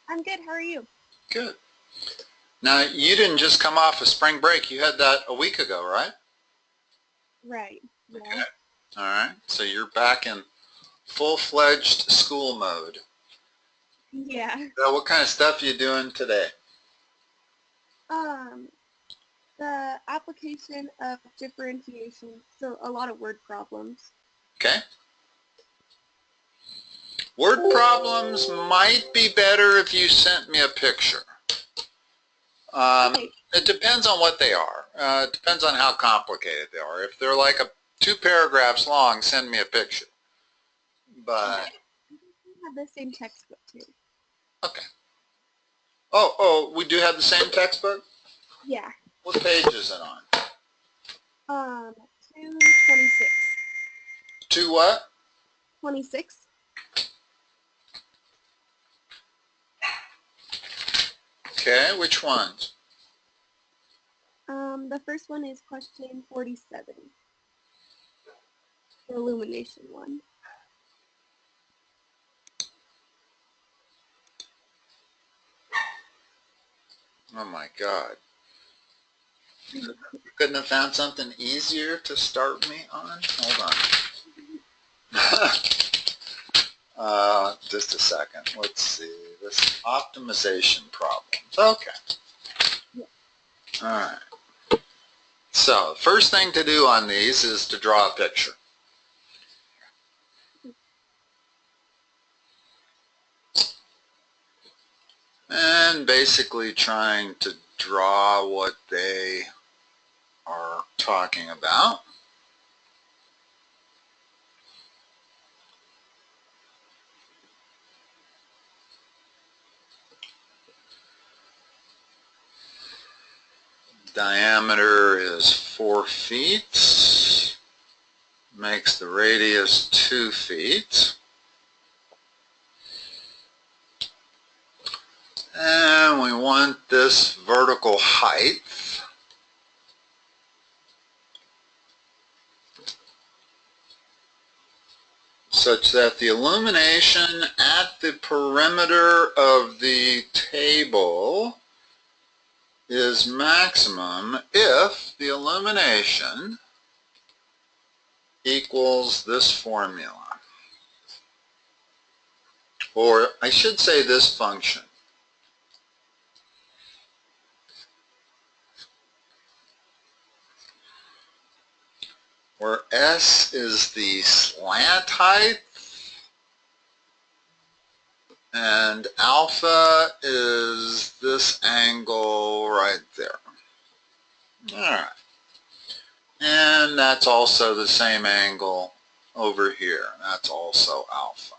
I'm good. How are you? Good. Now, you didn't just come off of spring break. You had that a week ago, right? Right. Yeah. Okay. All right. So you're back in full-fledged school mode. Yeah. So what kind of stuff are you doing today? The application of differentiation, so a lot of word problems. Okay. Word problems might be better if you sent me a picture. Okay. It depends on what they are. It depends on how complicated they are. If they're like 2 paragraphs long, send me a picture. But We have the same textbook too. okay. Oh, we do have the same textbook? Yeah. What page is it on? 226. 2 what? 26. Okay, which ones? The first one is question 47. The illumination one. Oh my God. You couldn't have found something easier to start me on? Hold on. Just a second. Let's see. This optimization problems. Okay. Yeah. All right. So, first thing to do on these is to draw a picture. And basically trying to draw what they are talking about. Diameter is 4 feet. Makes the radius 2 feet. And we want this vertical height. Such that the illumination at the perimeter of the table is maximum if the illumination equals this formula. Or I should say this function. Where S is the slant height and alpha is this angle right there. Alright. And that's also the same angle over here. That's also alpha.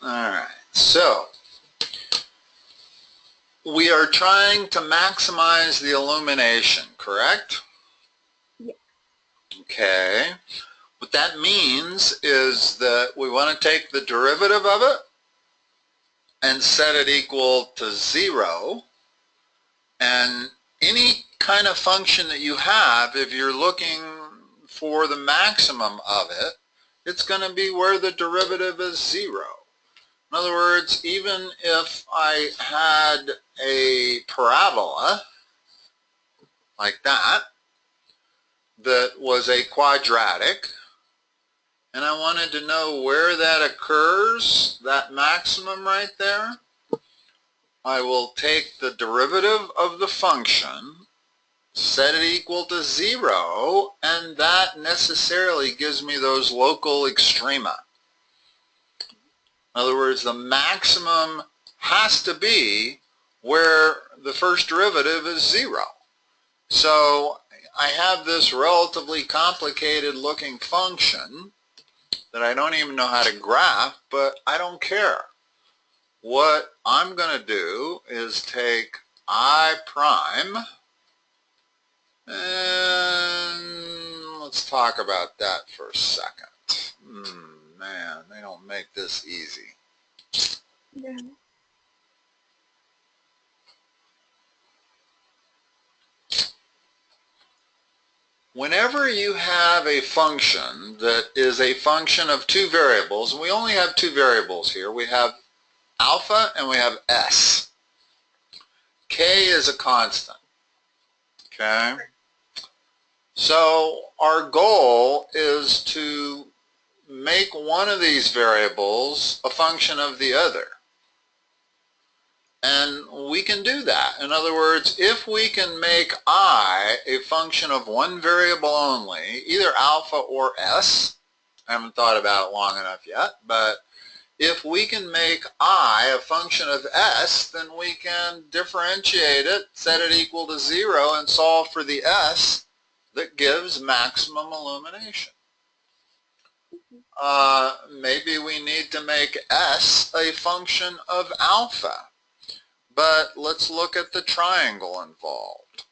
Alright, so we are trying to maximize the illumination, correct? Yeah. Okay. What that means is that we want to take the derivative of it and set it equal to 0. And any kind of function that you have, if you're looking for the maximum of it, it's going to be where the derivative is 0. In other words, even if I had a parabola like that, that was a quadratic, and I wanted to know where that occurs, that maximum right there, I will take the derivative of the function, set it equal to 0, and that necessarily gives me those local extrema. In other words, the maximum has to be where the first derivative is 0. So I have this relatively complicated looking function that I don't even know how to graph, but I don't care. What I'm going to do is take I prime, and let's talk about that for a second. Man, they don't make this easy. Yeah. Whenever you have a function that is a function of two variables, and we only have two variables here, we have alpha and we have s. K is a constant, okay? So our goal is to make one of these variables a function of the other. And we can do that. In other words, if we can make I a function of one variable only, either alpha or s, I haven't thought about it long enough yet, but if we can make I a function of s, then we can differentiate it, set it equal to 0, and solve for the s that gives maximum illumination. Maybe we need to make s a function of alpha. But let's look at the triangle involved.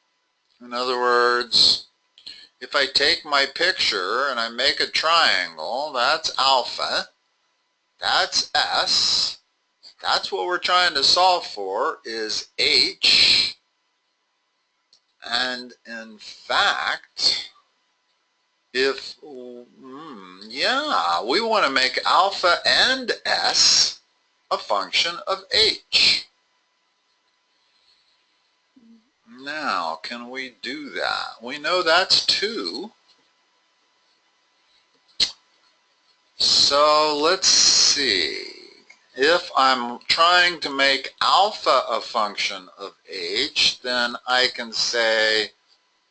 In other words, if I take my picture and I make a triangle, that's alpha, that's s, that's what we're trying to solve for is h, and in fact, if, yeah, we want to make alpha and s a function of h. Now, can we do that? We know that's 2. So let's see. If I'm trying to make alpha a function of h, then I can say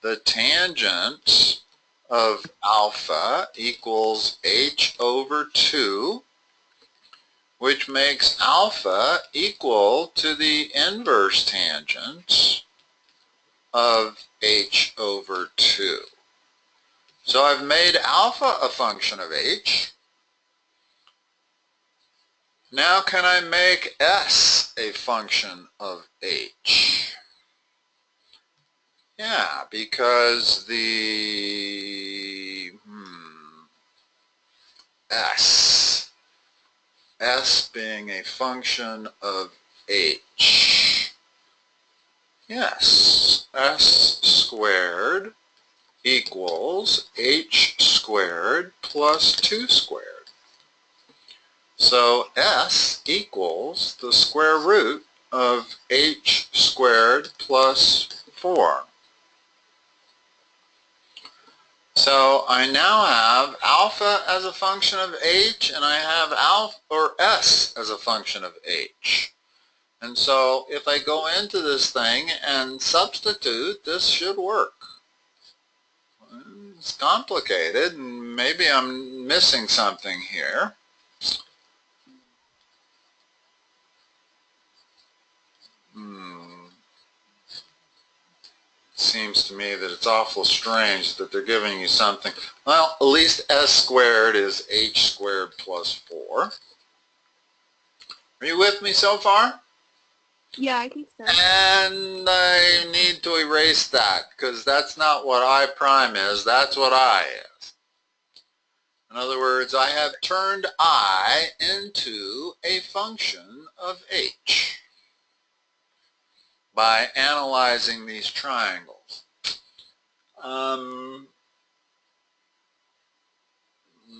the tangent of alpha equals h over 2, which makes alpha equal to the inverse tangent of h over 2. So I've made alpha a function of h. Now can I make s a function of h? Yeah, because the s being a function of h. Yes, s squared equals h squared plus 2 squared. So s equals the square root of h squared plus 4. So I now have alpha as a function of h, and I have alpha or s as a function of h. And so if I go into this thing and substitute, this should work. It's complicated, and maybe I'm missing something here. Seems to me that it's awful strange that they're giving you something. Well, at least s squared is h squared plus 4. Are you with me so far? Yeah, I think so. And I need to erase that, because that's not what I prime is, that's what I is. In other words, I have turned I into a function of h by analyzing these triangles.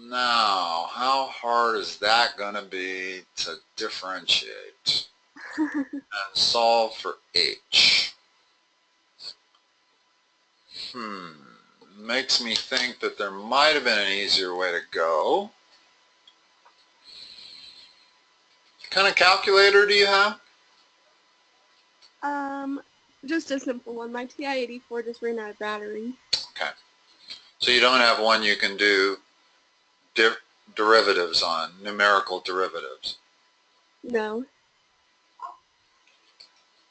Now, how hard is that going to be to differentiate and solve for h? Makes me think that there might have been an easier way to go. What kind of calculator do you have? Just a simple one. My TI-84 just ran out of battery. Okay. So you don't have one you can do derivatives on, numerical derivatives? No.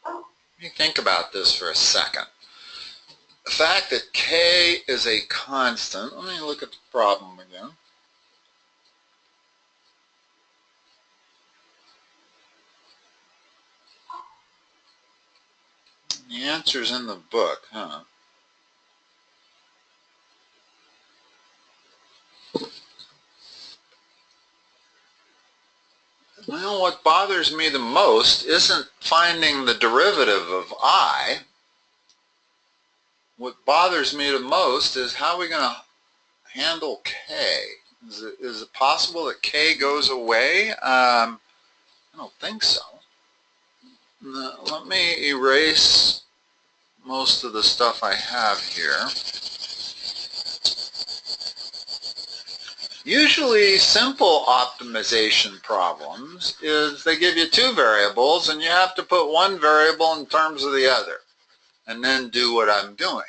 Let me think about this for a second. The fact that k is a constant, let me look at the problem again. The answer's in the book, huh? Well, what bothers me the most isn't finding the derivative of I. what bothers me the most is how are we going to handle K? Is it possible that K goes away? I don't think so. Let me erase most of the stuff I have here. Usually simple optimization problems is they give you two variables and you have to put one variable in terms of the other and then do what I'm doing.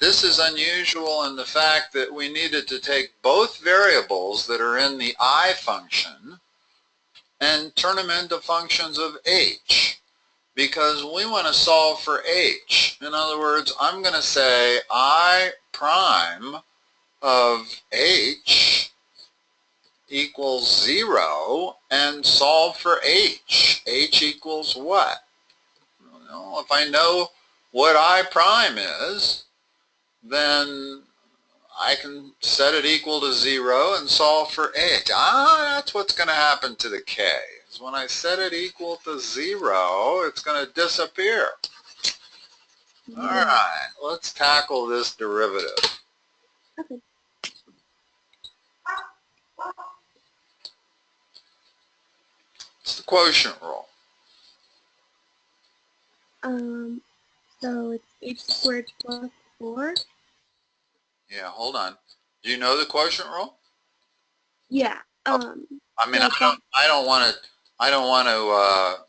This is unusual in the fact that we needed to take both variables that are in the I function and turn them into functions of H, because we want to solve for H. In other words, I'm going to say I prime of H equals 0 and solve for H. H equals what? Well, if I know what I prime is, then I can set it equal to 0 and solve for H. That's what's going to happen to the K. Is when I set it equal to 0, it's going to disappear. All right, let's tackle this derivative. Okay. It's the quotient rule. So it's h squared plus 4. Yeah, hold on. Do you know the quotient rule? Yeah. I mean, I don't want to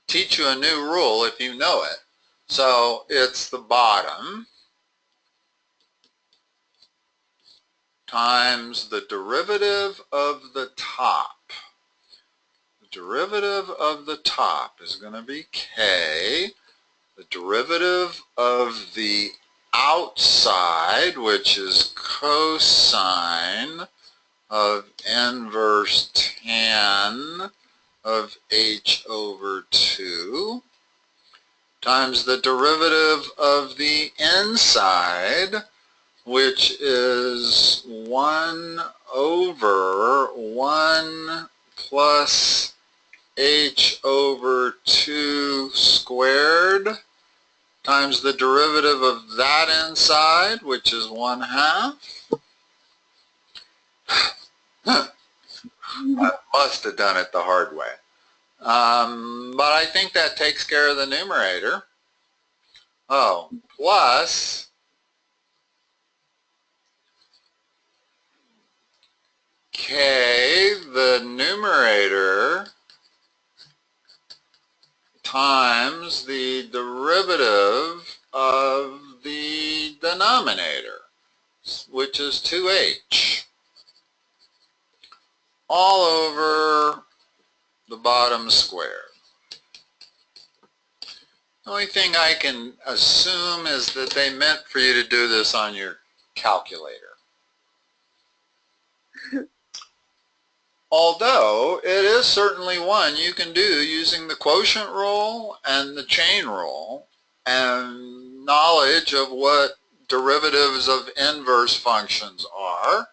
teach you a new rule if you know it. So it's the bottom times the derivative of the top. The derivative of the top is going to be K. The derivative of the outside, which is cosine of inverse tan of H over 2, times the derivative of the inside, which is 1 over 1 plus H over 2 squared, times the derivative of that inside, which is 1/2. I must have done it the hard way. But I think that takes care of the numerator. Oh, plus K, the numerator, times the derivative of the denominator, which is 2H, all over the bottom square. The only thing I can assume is that they meant for you to do this on your calculator. Although it is certainly one you can do using the quotient rule and the chain rule and knowledge of what derivatives of inverse functions are.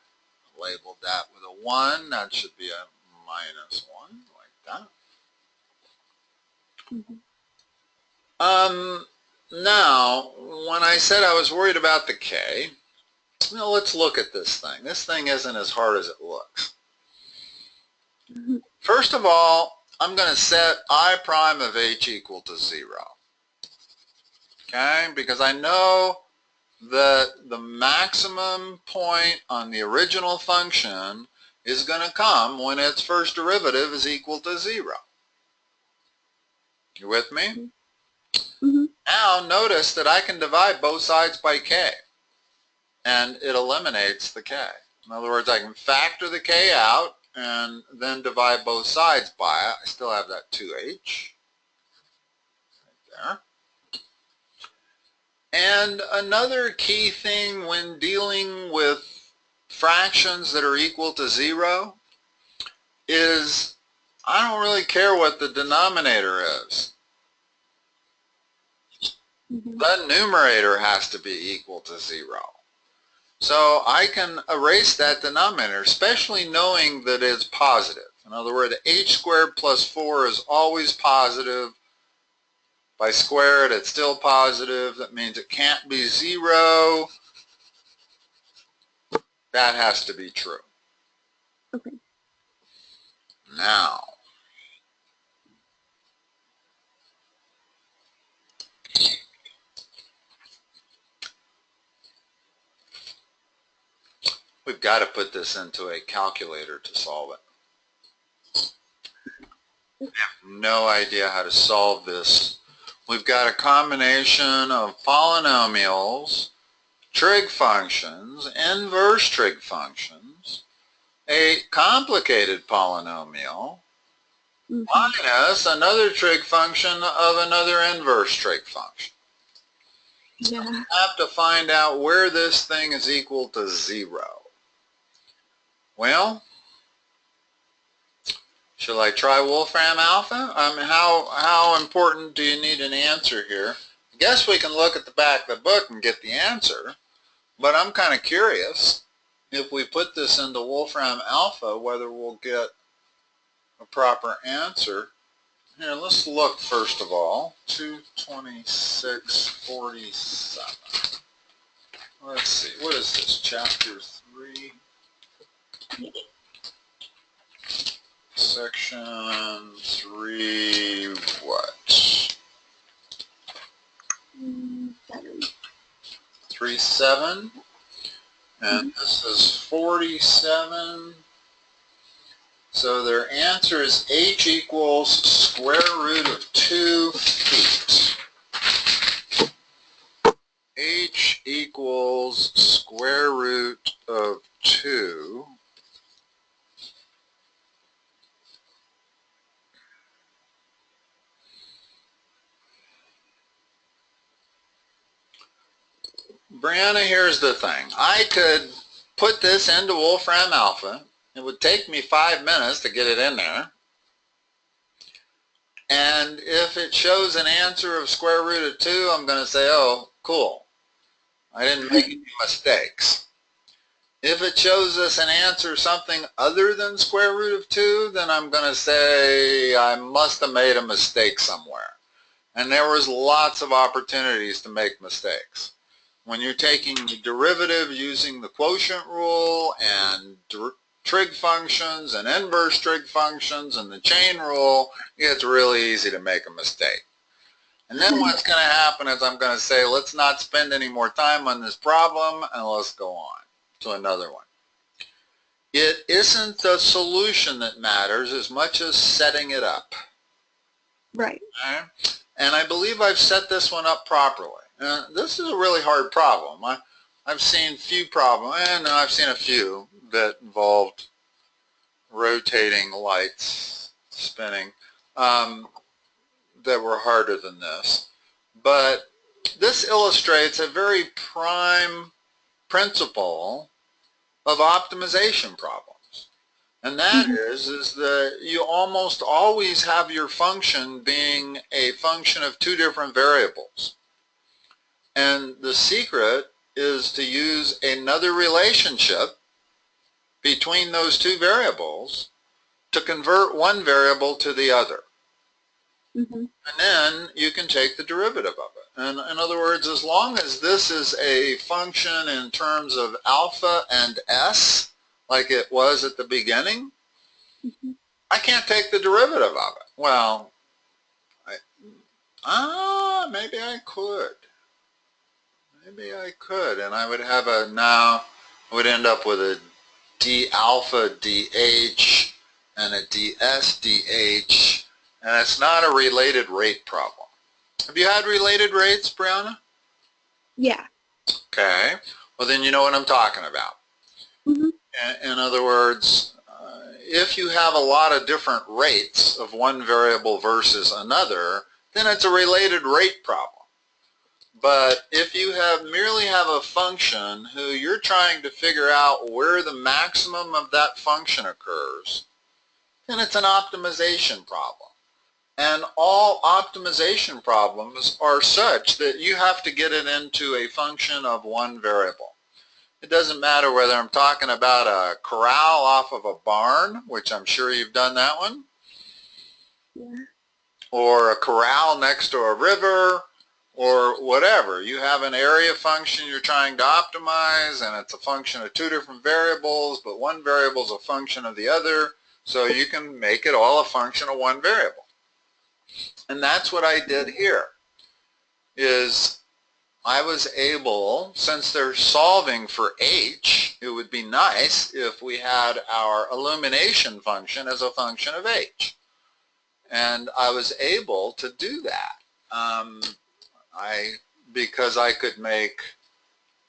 Labeled that with a 1. That should be a -1, like that. Now, when I said I was worried about the K, well, let's look at this thing. This thing isn't as hard as it looks. First of all, I'm going to set I prime of H equal to 0. Okay, because I know that the maximum point on the original function is going to come when its first derivative is equal to 0. You with me? Mm-hmm. Now notice that I can divide both sides by K, and it eliminates the K. In other words, I can factor the K out and then divide both sides by it. I still have that 2H right there. And another key thing when dealing with fractions that are equal to 0 is I don't really care what the denominator is. The numerator has to be equal to 0. So I can erase that denominator, especially knowing that it's positive. In other words, H squared plus 4 is always positive If I square it, it's still positive. That means it can't be 0. That has to be true. Okay. Now, we've got to put this into a calculator to solve it. I have no idea how to solve this. We've got a combination of polynomials, trig functions, inverse trig functions, a complicated polynomial, minus another trig function of another inverse trig function. Yeah. I have to find out where this thing is equal to 0. Well, shall I try Wolfram alpha? How important do you need an answer here? I guess we can look at the back of the book and get the answer, but I'm kind of curious if we put this into Wolfram alpha whether we'll get a proper answer. Here, let's look first of all. 22647. Let's see, what is this, chapter 3? Section 3 what? 3.7. And this is 47. So their answer is h equals square root of 2 feet. H equals square root of 2. Brianna, here's the thing. I could put this into Wolfram alpha. It would take me 5 minutes to get it in there. And if it shows an answer of square root of 2, I'm going to say, oh, cool. I didn't make any mistakes. If it shows us an answer something other than square root of 2, then I'm going to say I must have made a mistake somewhere. And there was lots of opportunities to make mistakes. When you're taking the derivative using the quotient rule and trig functions and inverse trig functions and the chain rule, it's really easy to make a mistake. And then what's going to happen is I'm going to say, let's not spend any more time on this problem and let's go on to another one. It isn't the solution that matters as much as setting it up. Right. Okay? And I believe I've set this one up properly. This is a really hard problem. I've seen few problems, and I've seen a few that involved rotating lights spinning that were harder than this. But this illustrates a very prime principle of optimization problems. And that is that you almost always have your function being a function of two different variables. And the secret is to use another relationship between those two variables to convert one variable to the other. And then you can take the derivative of it. And in other words, as long as this is a function in terms of alpha and s, like it was at the beginning, I can't take the derivative of it. Well, maybe I could. Maybe I could, and I would have I would end up with a d alpha dh and a ds dh, and it's not a related rate problem. Have you had related rates, Brianna? Yeah. Okay. Well, then you know what I'm talking about. In other words, if you have a lot of different rates of one variable versus another, then it's a related rate problem. But if you merely have a function who you're trying to figure out where the maximum of that function occurs, then it's an optimization problem. And all optimization problems are such that you have to get it into a function of one variable. It doesn't matter whether I'm talking about a corral off of a barn, which I'm sure you've done that one, or a corral next to a river, or whatever. You have an area function you're trying to optimize, and it's a function of two different variables, but one variable is a function of the other, so you can make it all a function of one variable. And that's what I did here, is I was able, since they're solving for h, it would be nice if we had our illumination function as a function of h. And I was able to do that because I could make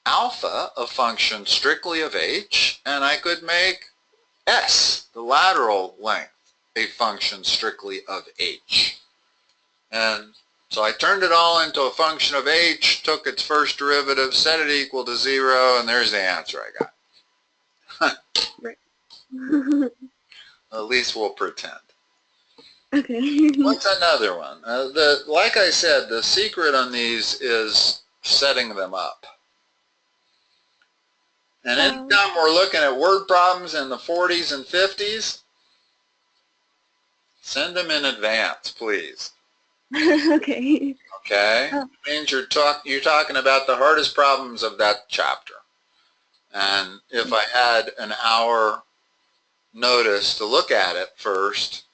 alpha a function strictly of h, and I could make s, the lateral length, a function strictly of h. And so I turned it all into a function of h, took its first derivative, set it equal to 0, and there's the answer I got. Right. At least we'll pretend. Okay. What's another one? Like I said, the secret on these is setting them up. And anytime we're looking at word problems in the 40s and 50s, send them in advance, please. Okay. Okay? It means you're talking about the hardest problems of that chapter. And if I had an hour notice to look at it first,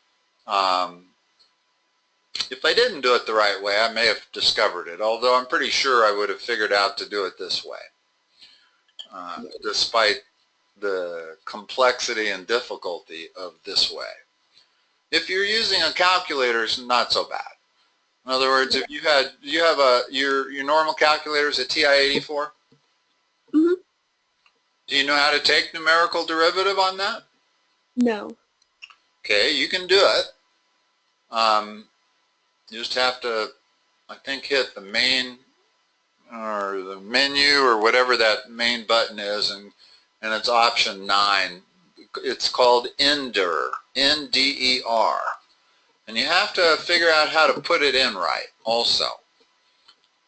if I didn't do it the right way, I may have discovered it, although I'm pretty sure I would have figured out to do it this way, despite the complexity and difficulty of this way. If you're using a calculator, it's not so bad. In other words, if you have your normal calculator is a TI-84. Mm-hmm. Do you know how to take numerical derivative on that? No. Okay, you can do it. You just have to, I think, hit the main or the menu or whatever that main button is, and it's option 9. It's called Ender, N-D-E-R. And you have to figure out how to put it in right also.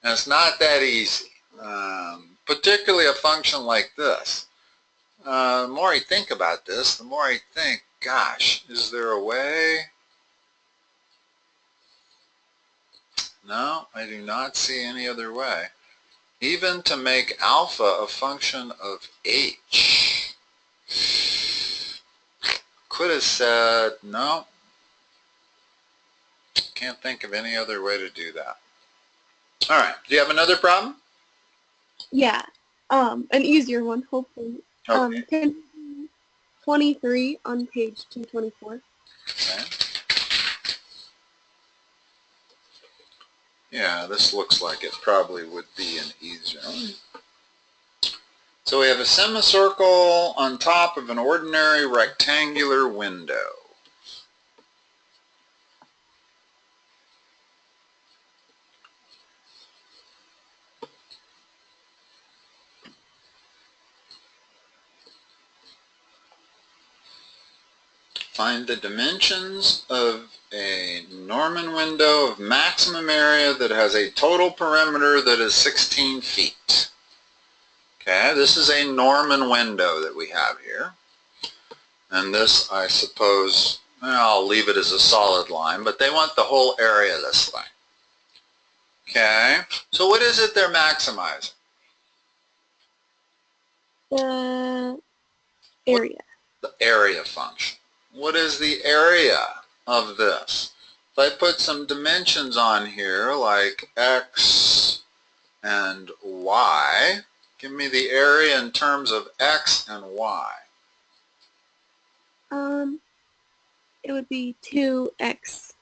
And it's not that easy, particularly a function like this. The more I think about this, the more I think, gosh, is there a way? No, I do not see any other way. Even to make alpha a function of h. Could have said, no, can't think of any other way to do that. All right, do you have another problem? Yeah, an easier one, hopefully. Okay. 23 on page 224. Okay. Yeah, this looks like it probably would be an easier one. So we have a semicircle on top of an ordinary rectangular window. Find the dimensions of a Norman window of maximum area that has a total perimeter that is 16 feet. Okay, this is a Norman window that we have here. And this, I suppose, I'll leave it as a solid line, but they want the whole area of this thing. Okay, so what is it they're maximizing? The area. The area function. What is the area of this? If I put some dimensions on here, like x and y, give me the area in terms of x and y. It would be 2xy.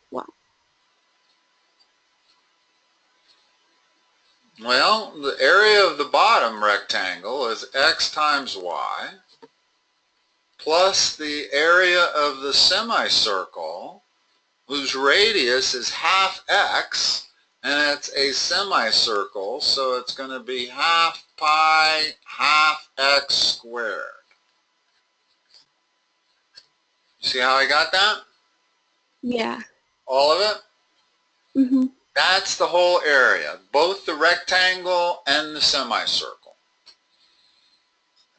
Well, the area of the bottom rectangle is x times y plus the area of the semicircle, whose radius is half x, and it's a semicircle, so it's going to be half pi half x squared. See how I got that? Yeah. All of it? Mm-hmm. That's the whole area, both the rectangle and the semicircle.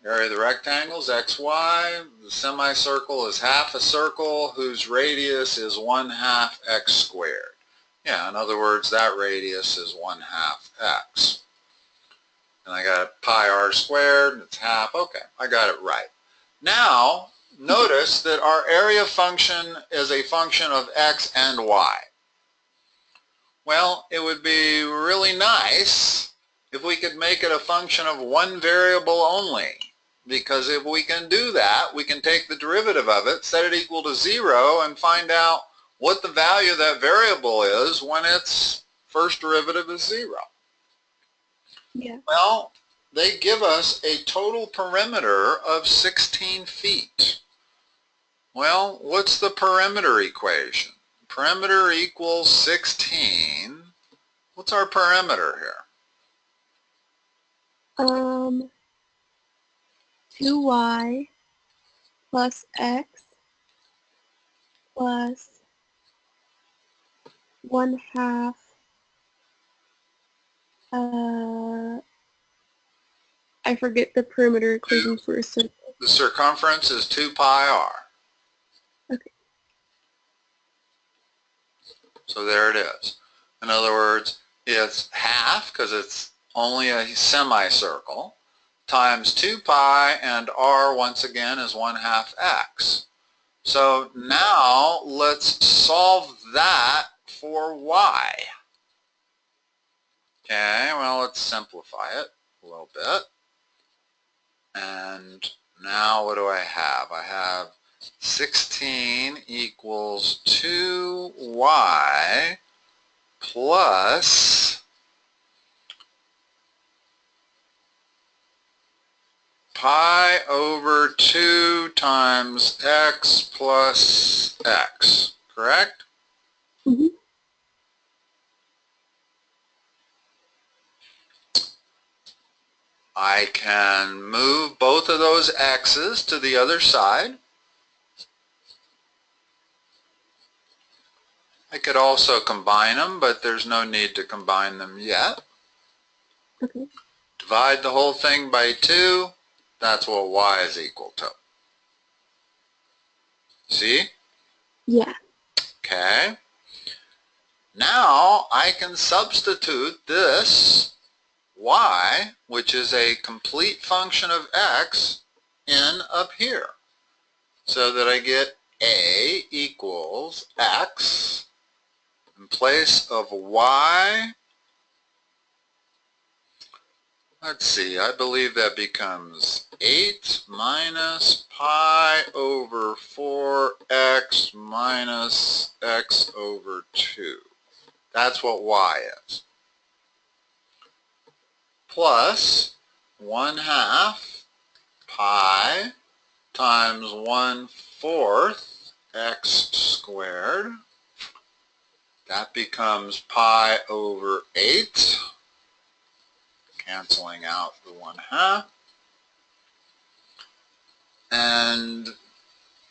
Area of the rectangle is xy, the semicircle is half a circle whose radius is 1/2 x squared. Yeah, in other words, that radius is 1/2 x. And I got pi r squared, and it's half. Okay, I got it right. Now, notice that our area function is a function of x and y. Well, it would be really nice if we could make it a function of one variable only. Because if we can do that, we can take the derivative of it, set it equal to 0, and find out what the value of that variable is when its first derivative is 0. Yeah. Well, they give us a total perimeter of 16 feet. Well, what's the perimeter equation? Perimeter equals 16. What's our perimeter here? 2y plus x plus 1/2 I forget the perimeter equation for a circle. The circumference is 2 pi r. Okay. So there it is. In other words, it's half, because it's only a semicircle, times 2 pi, and r once again is 1/2 x. So now let's solve that for y. Okay, well, let's simplify it a little bit. And now what do I have? I have 16 equals 2y plus pi over 2 times x plus x, correct? Mm-hmm. I can move both of those x's to the other side. I could also combine them, but there's no need to combine them yet. Okay. Divide the whole thing by 2. That's what y is equal to. See? Yeah. Okay. Now I can substitute this y, which is a complete function of x, in up here. So that I get a equals x in place of y. Let's see, I believe that becomes 8 minus pi over 4x minus x over 2. That's what y is. Plus 1/2 pi times 1/4 x squared. That becomes pi over 8. Canceling out the 1/2. And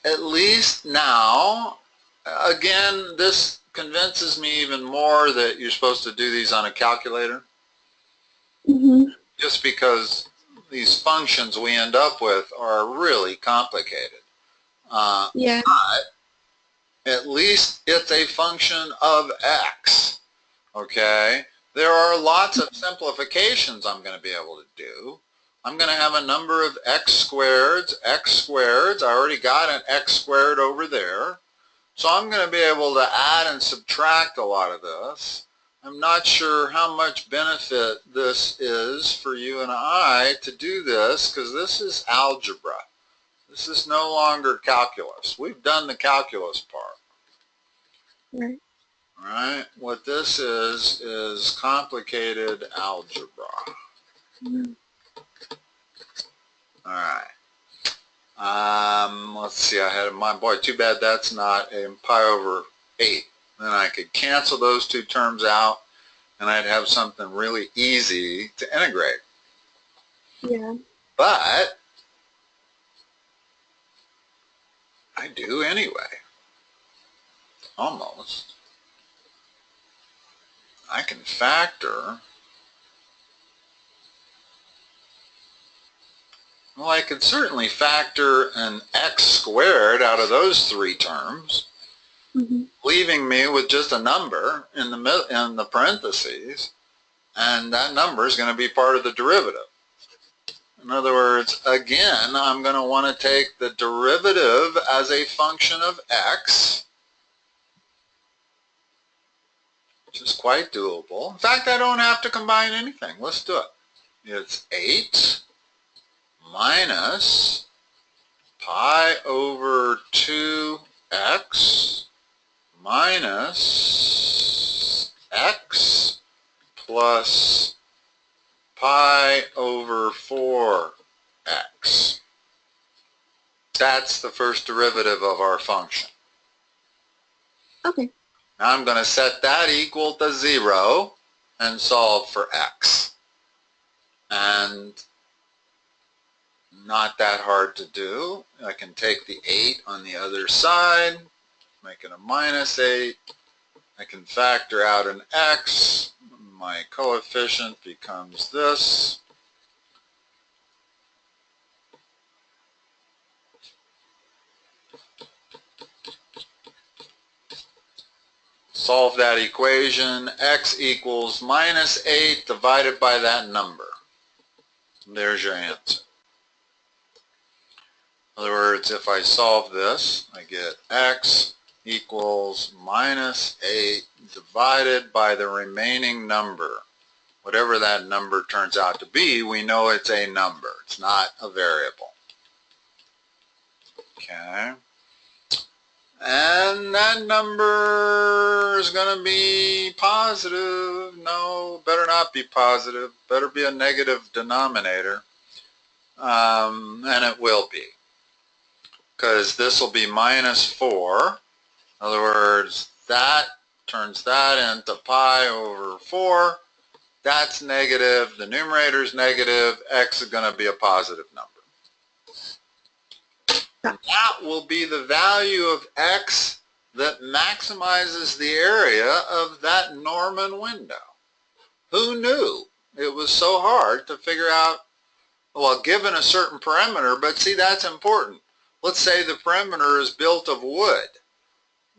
at least now, again, this convinces me even more that you're supposed to do these on a calculator. Mm-hmm. Just because these functions we end up with are really complicated. Yeah. But at least it's a function of x. Okay? There are lots of simplifications I'm going to be able to do. I'm going to have a number of x squareds. I already got an x squared over there. So I'm going to be able to add and subtract a lot of this. I'm not sure how much benefit this is for you and I to do this, because this is algebra. This is no longer calculus. We've done the calculus part. Right. Right? What this is complicated algebra. Mm-hmm. All right. Let's see, I had my boy, too bad that's not a pi over 8. Then I could cancel those two terms out, and I'd have something really easy to integrate. Yeah. But I do anyway. Almost. I can factor. Well, I could certainly factor an x squared out of those three terms. leaving me with just a number in the parentheses, and that number is going to be part of the derivative. In other words, again, I'm going to want to take the derivative as a function of x, which is quite doable. In fact, I don't have to combine anything. Let's do it. It's 8 minus pi over 2x minus x plus pi over 4x. That's the first derivative of our function. Okay. Now I'm going to set that equal to 0 and solve for x. And not that hard to do. I can take the 8 on the other side, make it a minus 8. I can factor out an x. My coefficient becomes this. Solve that equation. X equals minus 8 divided by that number. There's your answer. In other words, if I solve this, I get x equals minus 8 divided by the remaining number. Whatever that number turns out to be, we know it's a number. It's not a variable. Okay. And that number is going to be positive. No, better not be positive. Better be a negative denominator. And it will be. Because this will be minus 4. In other words, that turns that into pi over 4. That's negative. The numerator is negative. X is going to be a positive number. That will be the value of x that maximizes the area of that Norman window. Who knew it was so hard to figure out, well, given a certain perimeter, but see, that's important. Let's say the perimeter is built of wood.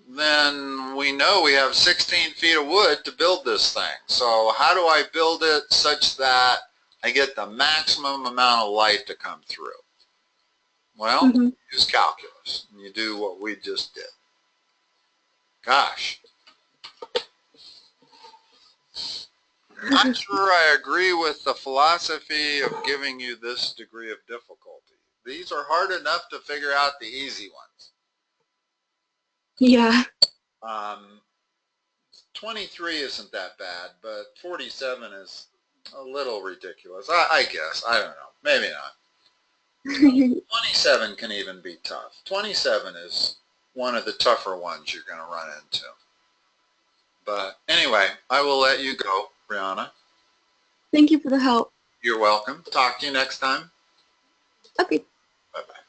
Then we know we have 16 feet of wood to build this thing. So how do I build it such that I get the maximum amount of light to come through? Well, use calculus. And you do what we just did. Gosh. I'm not sure I agree with the philosophy of giving you this degree of difficulty. These are hard enough to figure out the easy ones. Yeah. 23 isn't that bad, but 47 is a little ridiculous. I guess. I don't know. Maybe not. 27 can even be tough. 27 is one of the tougher ones you're going to run into. But anyway, I will let you go, Brianna. Thank you for the help. You're welcome. Talk to you next time. Okay. Bye-bye.